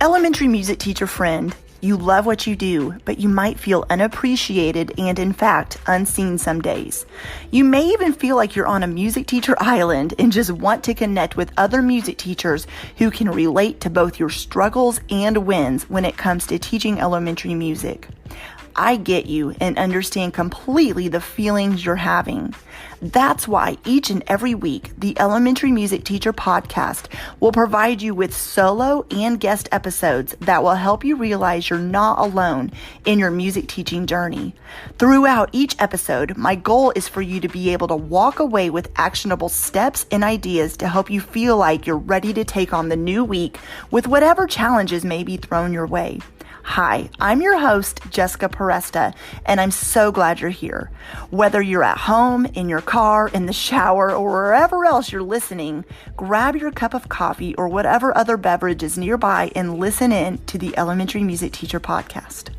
Elementary music teacher friend, you love what you do, but you might feel unappreciated and, in fact, unseen some days. You may even feel like you're on a music teacher island and just want to connect with other music teachers who can relate to both your struggles and wins when it comes to teaching elementary music. I get you and understand completely the feelings you're having. That's why each and every week, the Elementary Music Teacher Podcast will provide you with solo and guest episodes that will help you realize you're not alone in your music teaching journey. Throughout each episode, my goal is for you to be able to walk away with actionable steps and ideas to help you feel like you're ready to take on the new week with whatever challenges may be thrown your way. Hi, I'm your host, Jessica Peresta, and I'm so glad you're here. Whether you're at home, in your car, in the shower, or wherever else you're listening, grab your cup of coffee or whatever other beverage is nearby and listen in to the Elementary Music Teacher Podcast.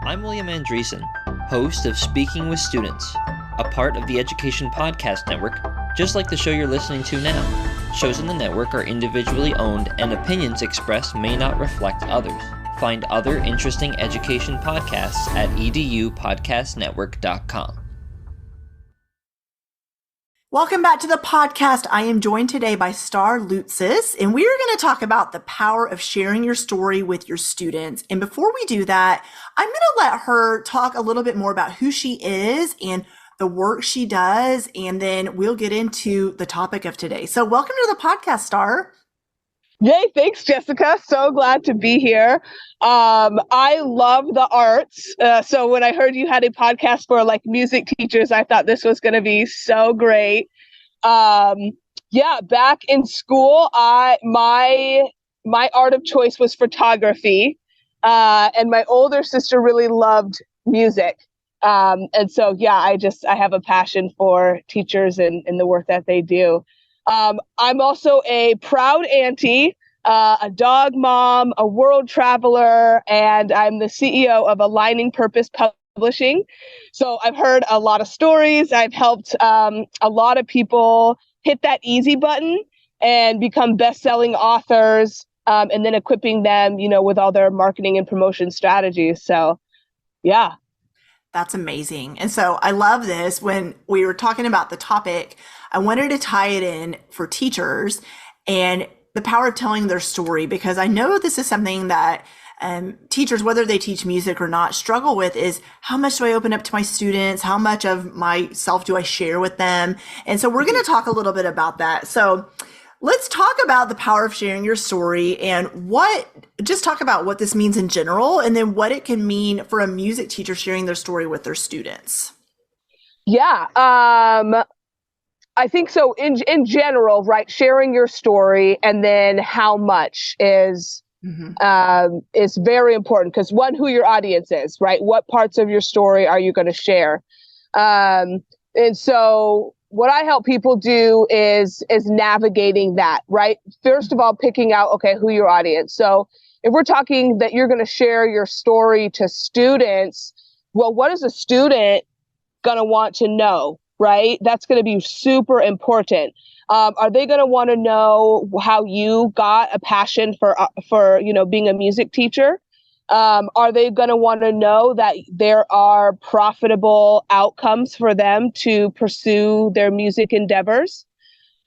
I'm William Andreessen, host of Speaking with Students, a part of the Education Podcast Network, just like the show you're listening to now. Shows in the network are individually owned and opinions expressed may not reflect others. Find other interesting education podcasts at edupodcastnetwork.com. Welcome back to the podcast. I am joined today by Starr Loutsis, and we are going to talk about the power of sharing your story with your students. And before we do that, I'm going to let her talk a little bit more about who she is and the work she does, and then we'll get into the topic of today. So welcome to the podcast, Starr. Yay, thanks, Jessica. So glad to be here. I love the arts. So when I heard you had a podcast for like music teachers, I thought this was going to be so great. Back in school, my art of choice was photography. And my older sister really loved music. I have a passion for teachers and the work that they do. I'm also a proud auntie, a dog mom, a world traveler, and I'm the CEO of Aligning Purpose Publishing. So I've heard a lot of stories. I've helped a lot of people hit that easy button and become best-selling authors, and then equipping them, with all their marketing and promotion strategies. So, yeah. That's amazing. And so I love this. When we were talking about the topic, I wanted to tie it in for teachers and the power of telling their story, because I know this is something that teachers, whether they teach music or not, struggle with is how much do I open up to my students? How much of myself do I share with them? And so we're going to talk a little bit about that. So let's talk about the power of sharing your story and just talk about what this means in general, and then what it can mean for a music teacher sharing their story with their students. Yeah. I think so in general, right? Sharing your story and then how much is very important, because who your audience is, right? What parts of your story are you going to share? And so what I help people do is navigating that, right? First of all, picking out, who your audience. So if we're talking that you're going to share your story to students, well, what is a student going to want to know, right? That's going to be super important. Are they going to want to know how you got a passion for being a music teacher? Are they going to want to know that there are profitable outcomes for them to pursue their music endeavors?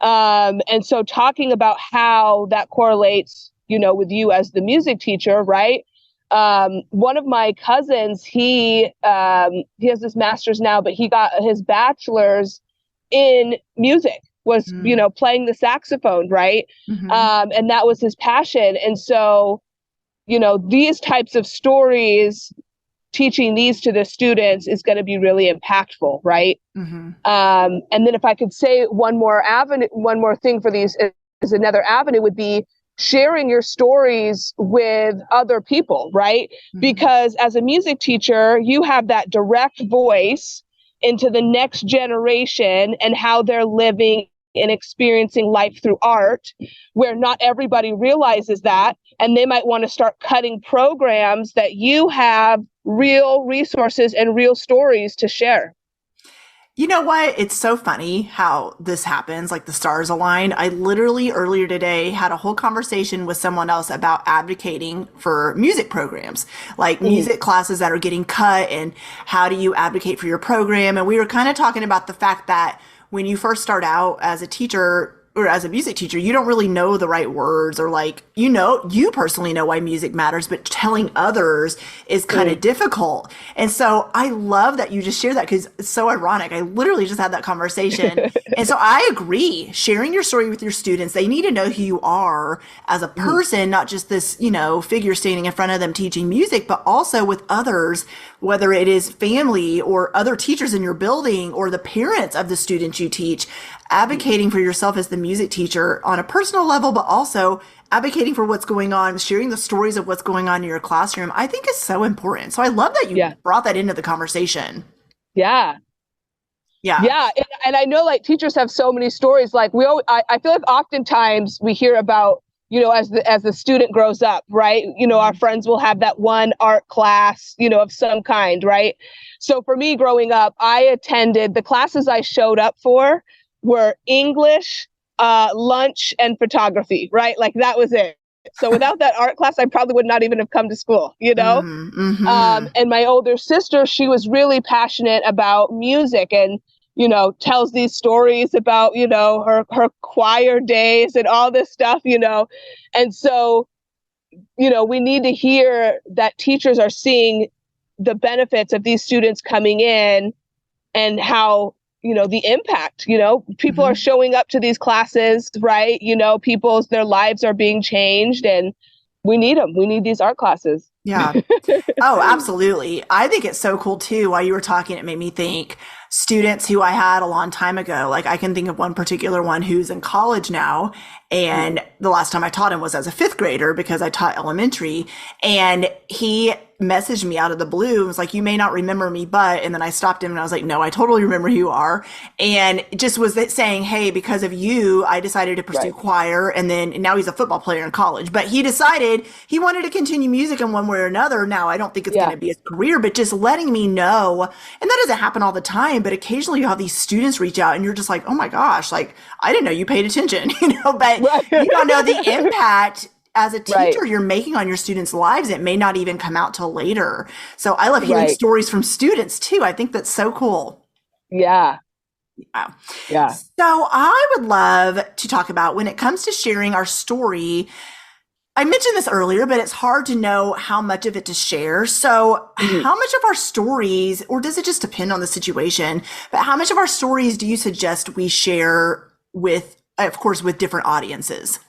And so talking about how that correlates, with you as the music teacher, right? One of my cousins, he has his master's now, but he got his bachelor's in music, was, playing the saxophone, right? Mm-hmm. And that was his passion. And so, these types of stories, teaching these to the students is going to be really impactful, right? Mm-hmm. And then if I could say one more thing for these is another avenue would be sharing your stories with other people, right? Mm-hmm. Because as a music teacher, you have that direct voice into the next generation and how they're living and experiencing life through art, where not everybody realizes that, and they might want to start cutting programs that you have real resources and real stories to share. You know what? It's so funny how this happens, like the stars align. I literally earlier today had a whole conversation with someone else about advocating for music programs, like music classes that are getting cut, and how do you advocate for your program? And we were kind of talking about the fact that when you first start out as a teacher, or as a music teacher, you don't really know the right words, or like, you personally know why music matters, but telling others is kind of difficult. And so I love that you just shared that, because it's so ironic. I literally just had that conversation. And so I agree, sharing your story with your students, they need to know who you are as a person, not just this, figure standing in front of them teaching music, but also with others, whether it is family or other teachers in your building or the parents of the students you teach. Advocating for yourself as the music teacher on a personal level, but also advocating for what's going on, sharing the stories of what's going on in your classroom, I think is so important. So I love that you brought that into the conversation. Yeah. Yeah. Yeah. And I know like teachers have so many stories. Like I feel like oftentimes we hear about, as the student grows up, right? Our friends will have that one art class, of some kind, right? So for me growing up, I attended the classes I showed up for were English, lunch, and photography, right? Like that was it. So without that art class, I probably would not even have come to school, And my older sister, she was really passionate about music and, tells these stories about, her choir days and all this stuff, And so, we need to hear that teachers are seeing the benefits of these students coming in and how, the impact, people are showing up to these classes, right? Their lives are being changed, and we need them. We need these art classes. Yeah. Oh, absolutely. I think it's so cool too. While you were talking, it made me think students who I had a long time ago. Like I can think of one particular one who's in college now. And the last time I taught him was as a fifth grader, because I taught elementary, and he messaged me out of the blue and was like, "You may not remember me, but," and then I stopped him and I was like, "No, I totally remember who you are." And it just was saying, "Hey, because of you, I decided to pursue choir." And then now he's a football player in college, but he decided he wanted to continue music in one way or another. Now, I don't think it's going to be his career, but just letting me know. And that doesn't happen all the time, but occasionally you have these students reach out and you're just like, "Oh my gosh, like I didn't know you paid attention," but you don't know the impact as a teacher you're making on your students' lives. It may not even come out till later. So I love hearing stories from students too. I think that's so cool. Yeah. Yeah. So I would love to talk about, when it comes to sharing our story, I mentioned this earlier, but it's hard to know how much of it to share. So how much of our stories, or does it just depend on the situation, but how much of our stories do you suggest we share with, of course, with different audiences?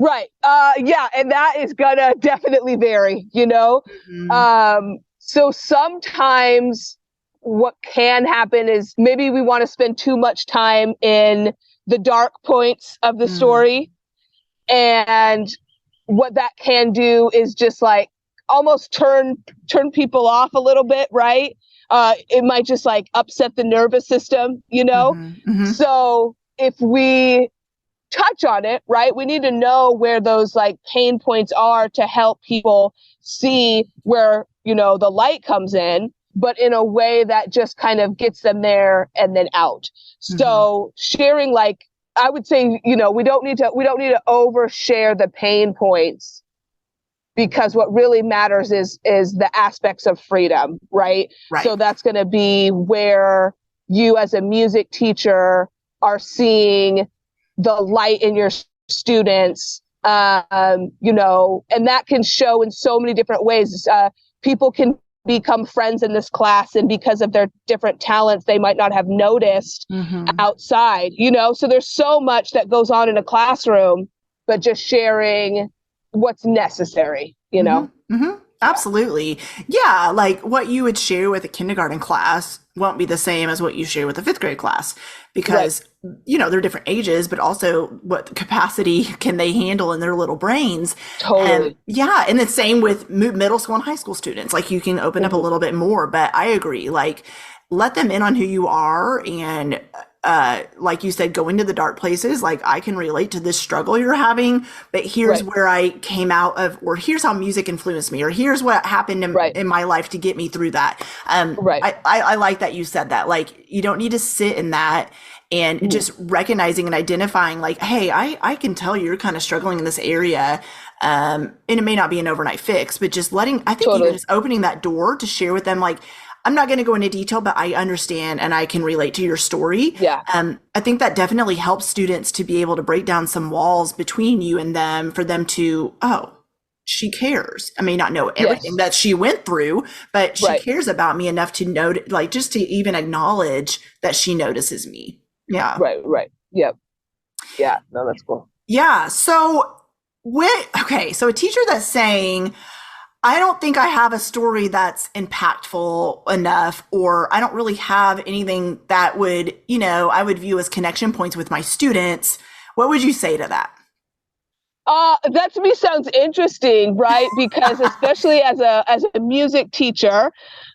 Right. And that is gonna definitely vary, So sometimes what can happen is maybe we want to spend too much time in the dark points of the story. And what that can do is just like almost turn people off a little bit, right? It might just like upset the nervous system, So if we touch on it, right, we need to know where those like pain points are to help people see where, the light comes in, but in a way that just kind of gets them there and then out. So sharing, like, I would say, we don't need to overshare the pain points, because what really matters is the aspects of freedom, right? So that's going to be where you as a music teacher are seeing the light in your students, and that can show in so many different ways. People can become friends in this class, and because of their different talents, they might not have noticed outside, so there's so much that goes on in a classroom, but just sharing what's necessary, Absolutely. Yeah. Like what you would share with a kindergarten class won't be the same as what you share with a fifth grade class, because, they're different ages, but also what capacity can they handle in their little brains. Totally. And the same with middle school and high school students. Like you can open up a little bit more, but I agree. Like let them in on who you are, and like you said, going to the dark places, like I can relate to this struggle you're having, but here's where I came out of, or here's how music influenced me, or here's what happened in my life to get me through that. I like that you said that. Like, you don't need to sit in that, and just recognizing and identifying like, hey, I can tell you're kind of struggling in this area. And it may not be an overnight fix, but just I think even just opening that door to share with them, like, I'm not going to go into detail, but I understand and I can relate to your story. Yeah. I think that definitely helps students to be able to break down some walls between you and them, for them to, oh, she cares. I may not know everything that she went through, but she cares about me enough to note, like, just to even acknowledge that she notices me. Yeah. Right. Yep. Yeah. No, that's cool. Yeah. So so a teacher that's saying, I don't think I have a story that's impactful enough, or I don't really have anything that would, I would view as connection points with my students. What would you say to that? That to me sounds interesting, right? Because especially as a music teacher,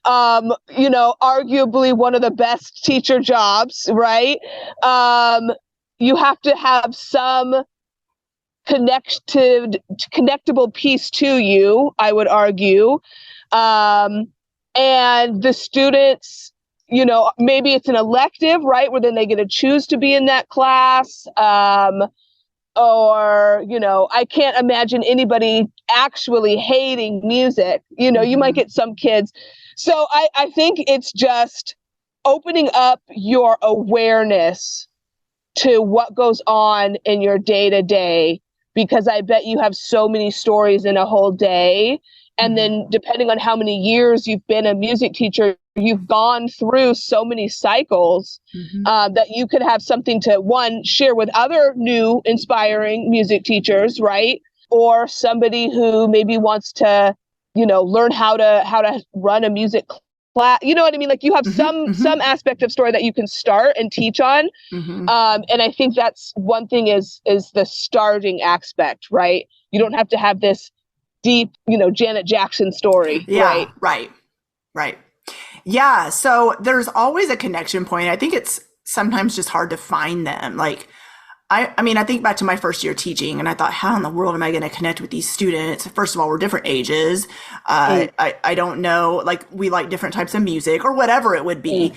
arguably one of the best teacher jobs, right? You have to have some connectable piece to you, I would argue. And the students, maybe it's an elective, right? Where then they get to choose to be in that class. Or, I can't imagine anybody actually hating music. You might get some kids. So I think it's just opening up your awareness to what goes on in your day to day, because I bet you have so many stories in a whole day. And then depending on how many years you've been a music teacher, you've gone through so many cycles that you could have something to, one, share with other new inspiring music teachers, right? Or somebody who maybe wants to, learn how to run a music class. You know what I mean? Like, you have some aspect of story that you can start and teach on. And I think that's one thing is the starting aspect, right? You don't have to have this deep, Janet Jackson story. Yeah, right. Yeah. So there's always a connection point. I think it's sometimes just hard to find them. Like, I mean, I think back to my first year teaching, and I thought, how in the world am I going to connect with these students? First of all, we're different ages. I don't know, like, we like different types of music or whatever it would be.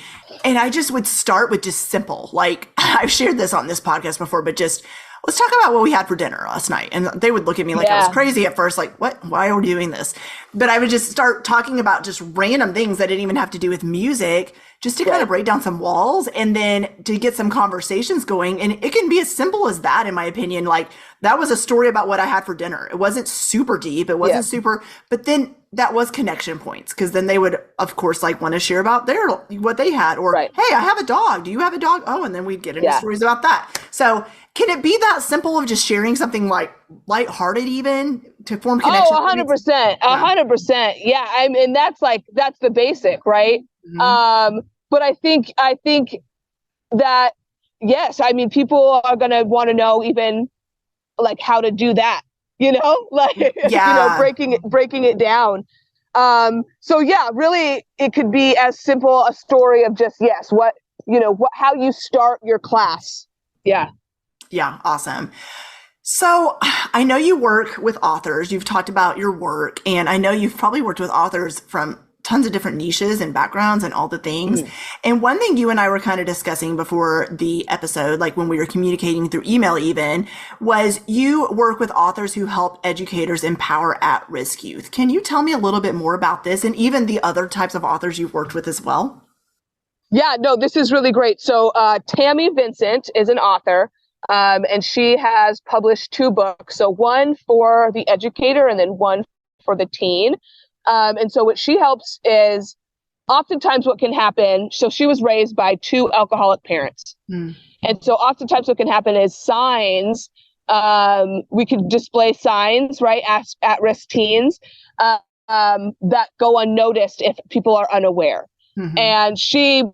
And I just would start with just simple, like, I've shared this on this podcast before, but just, let's talk about what we had for dinner last night. And they would look at me like I was crazy at first, like, what, why are we doing this? But I would just start talking about just random things that didn't even have to do with music, just to kind of break down some walls and then to get some conversations going. And it can be as simple as that, in my opinion. Like, that was a story about what I had for dinner. It wasn't super deep. It wasn't super, but then that was connection points, because then they would, of course, like, want to share about what they had, or, hey, I have a dog. Do you have a dog? Oh, and then we'd get into stories about that. So can it be that simple of just sharing something like lighthearted, even to form connection? Oh, 100%, 100%. Yeah. I mean, that's the basic, right? But I think that, yes, I mean, people are going to want to know even, like, how to do that, like, breaking it down. So yeah, really, it could be as simple a story of just, how you start your class. Yeah. Yeah. Awesome. So I know you work with authors. You've talked about your work, and I know you've probably worked with authors from tons of different niches and backgrounds and all the things. And one thing you and I were kind of discussing before the episode, like when we were communicating through email even, was you work with authors who help educators empower at-risk youth. Can you tell me a little bit more about this, and even the other types of authors you've worked with as well? Yeah, no, this is really great. So Tammy Vincent is an author, and she has published 2 books. So one for the educator and then one for the teen. And so what she helps is, oftentimes what can happen, so she was raised by 2 alcoholic parents. And so oftentimes what can happen is signs, we can display signs, right, at-risk teens, that go unnoticed if people are unaware. And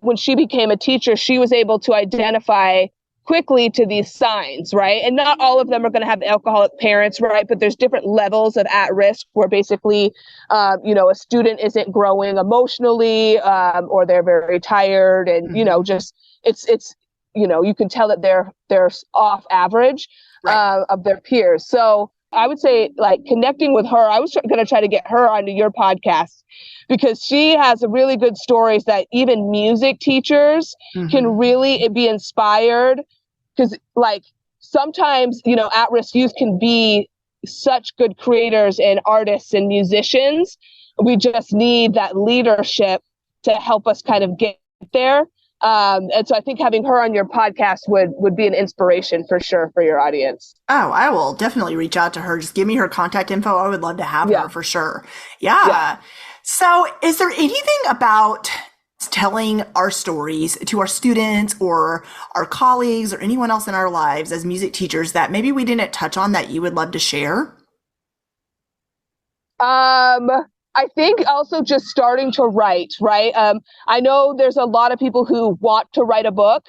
when she became a teacher, she was able to identify quickly to these signs, right? And not all of them are going to have alcoholic parents, right? But there's different levels of at risk where basically, a student isn't growing emotionally, or they're very tired, and just it's you can tell that they're off average of their peers. So I would say, like, connecting with her, I was going to try to get her onto your podcast because she has really good stories that even music teachers can really be inspired. Because, like, sometimes, at-risk youth can be such good creators and artists and musicians. We just need that leadership to help us kind of get there. And so I think having her on your podcast would be an inspiration for sure for your audience. Oh, I will definitely reach out to her. Just give me her contact info. I would love to have her for sure. Yeah. So is there anything about telling our stories to our students or our colleagues or anyone else in our lives as music teachers that maybe we didn't touch on that you would love to share? I think also just starting to write, right? I know there's a lot of people who want to write a book.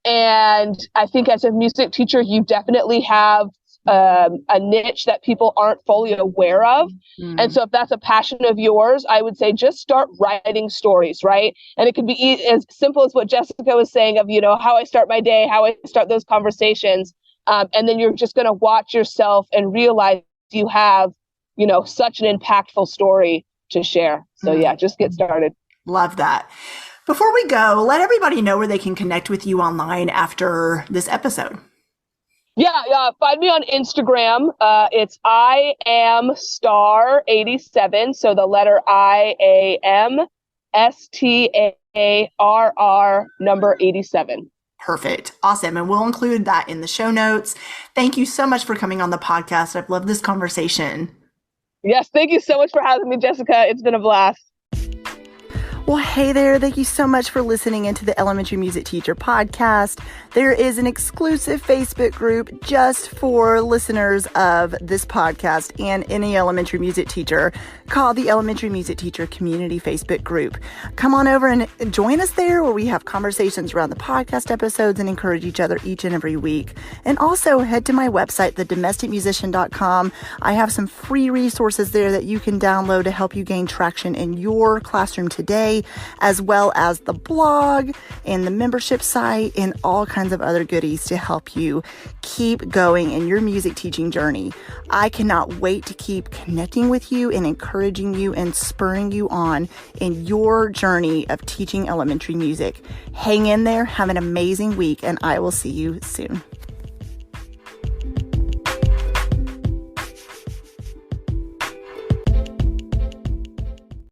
And I think as a music teacher, you definitely have a niche that people aren't fully aware of. And so if that's a passion of yours, I would say just start writing stories, right? And it could be as simple as what Jessica was saying of, how I start my day, how I start those conversations. And then you're just going to watch yourself and realize you have such an impactful story to share. So just get started. Love that. Before we go, let everybody know where they can connect with you online after this episode. Find me on Instagram. It's I am Starr87. So the letter IAM STARR number 87. Perfect. Awesome. And we'll include that in the show notes. Thank you so much for coming on the podcast. I've loved this conversation. Yes, thank you so much for having me, Jessica. It's been a blast. Well, hey there. Thank you so much for listening into the Elementary Music Teacher Podcast. There is an exclusive Facebook group just for listeners of this podcast and any elementary music teacher called the Elementary Music Teacher Community Facebook group. Come on over and join us there where we have conversations around the podcast episodes and encourage each other each and every week. And also head to my website, thedomesticmusician.com. I have some free resources there that you can download to help you gain traction in your classroom today, as well as the blog and the membership site and all kinds of other goodies to help you keep going in your music teaching journey. I cannot wait to keep connecting with you and encouraging you and spurring you on in your journey of teaching elementary music. Hang in there, have an amazing week, and I will see you soon.